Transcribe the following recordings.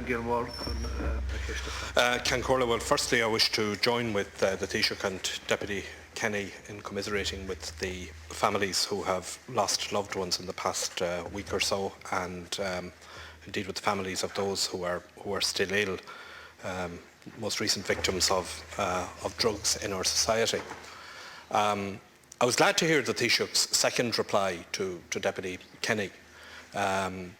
Gilmore. Cancórla, well, firstly I wish to join with the Taoiseach and Deputy Kenny in commiserating with the families who have lost loved ones in the past week or so, and indeed with the families of those who are still ill, most recent victims of drugs in our society. I was glad to hear the Taoiseach's second reply to Deputy Kenny,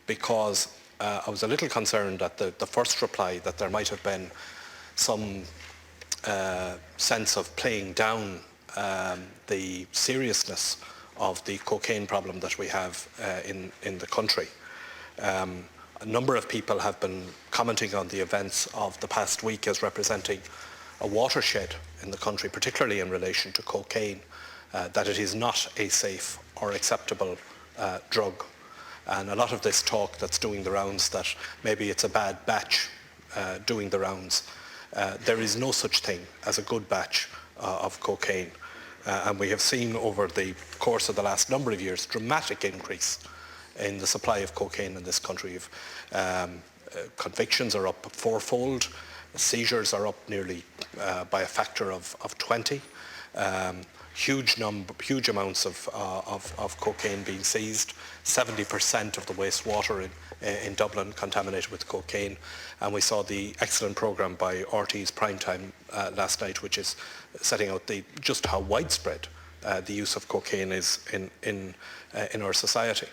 because I was a little concerned at the first reply that there might have been some sense of playing down the seriousness of the cocaine problem that we have in the country. A number of people have been commenting on the events of the past week as representing a watershed in the country, particularly in relation to cocaine, that it is not a safe or acceptable drug. And a lot of this talk that's doing the rounds that maybe it's a bad batch doing the rounds. There is no such thing as a good batch of cocaine. And we have seen over the course of the last number of years dramatic increase in the supply of cocaine in this country. Convictions are up fourfold, seizures are up nearly by a factor of 20. Huge amounts of cocaine being seized, 70% of the wastewater in Dublin contaminated with cocaine, and we saw the excellent programme by RT's Primetime last night, which is setting out just how widespread the use of cocaine is in our society.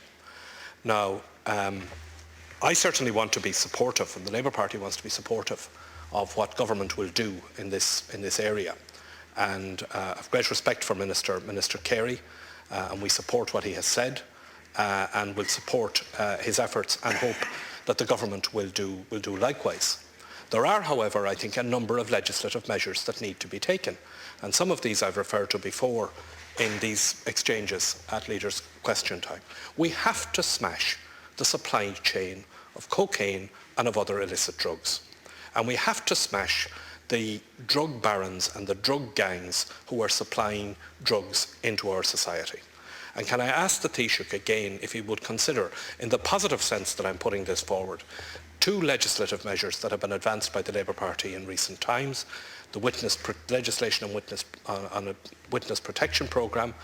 Now, I certainly want to be supportive, and the Labour Party wants to be supportive of what government will do in this area. And I have great respect for Minister Carey, and we support what he has said, and will support his efforts and hope that the government will do likewise. There are, however, I think, a number of legislative measures that need to be taken, and some of these I've referred to before in these exchanges at Leaders' Question Time. We have to smash the supply chain of cocaine and of other illicit drugs, and we have to smash the drug barons and the drug gangs who are supplying drugs into our society. And can I ask the Taoiseach again if he would consider, in the positive sense that I'm putting this forward, two legislative measures that have been advanced by the Labour Party in recent times, the legislation on a witness protection programme,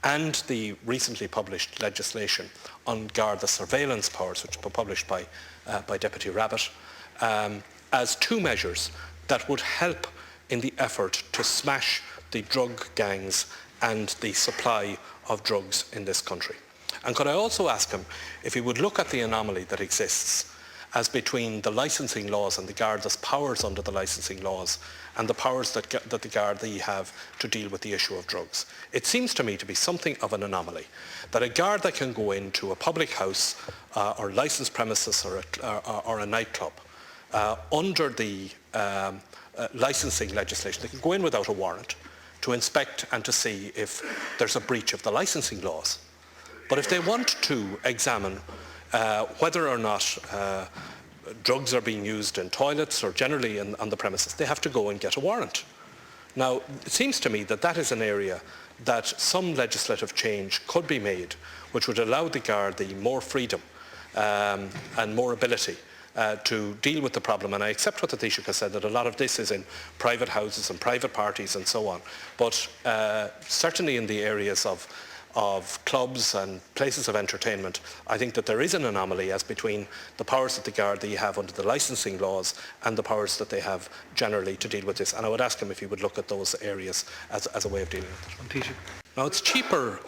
and the recently published legislation on Garda surveillance powers, which were published by Deputy Rabbitte, as two measures that would help in the effort to smash the drug gangs and the supply of drugs in this country. And could I also ask him if he would look at the anomaly that exists as between the licensing laws and the Garda's powers under the licensing laws and the powers that the Gardaí have to deal with the issue of drugs. It seems to me to be something of an anomaly that a Garda can go into a public house or licensed premises or a nightclub under the licensing legislation. They can go in without a warrant to inspect and to see if there's a breach of the licensing laws. But if they want to examine whether or not drugs are being used in toilets or generally on the premises, they have to go and get a warrant. Now, it seems to me that that is an area that some legislative change could be made, which would allow the Gardaí more freedom and more ability to deal with the problem. And I accept what the Taoiseach has said, that a lot of this is in private houses and private parties and so on. But certainly in the areas of clubs and places of entertainment, I think that there is an anomaly as between the powers that the Gardaí have under the licensing laws and the powers that they have generally to deal with this. And I would ask him if he would look at those areas as a way of dealing with it. Now, it's cheaper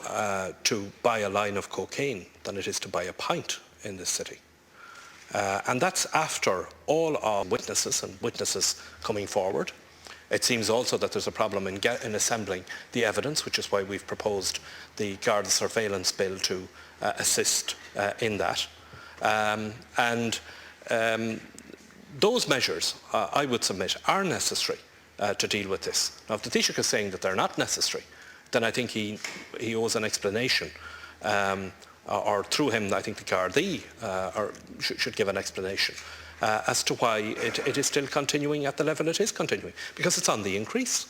to buy a line of cocaine than it is to buy a pint in this city. And that's after all our witnesses coming forward. It seems also that there's a problem in assembling the evidence, which is why we've proposed the Garda surveillance bill to assist in that. Those measures, I would submit, are necessary to deal with this. Now, if the Taoiseach is saying that they're not necessary, then I think he owes an explanation. Or through him, I think the Gardaí should give an explanation as to why it is still continuing at the level it is continuing, because it's on the increase.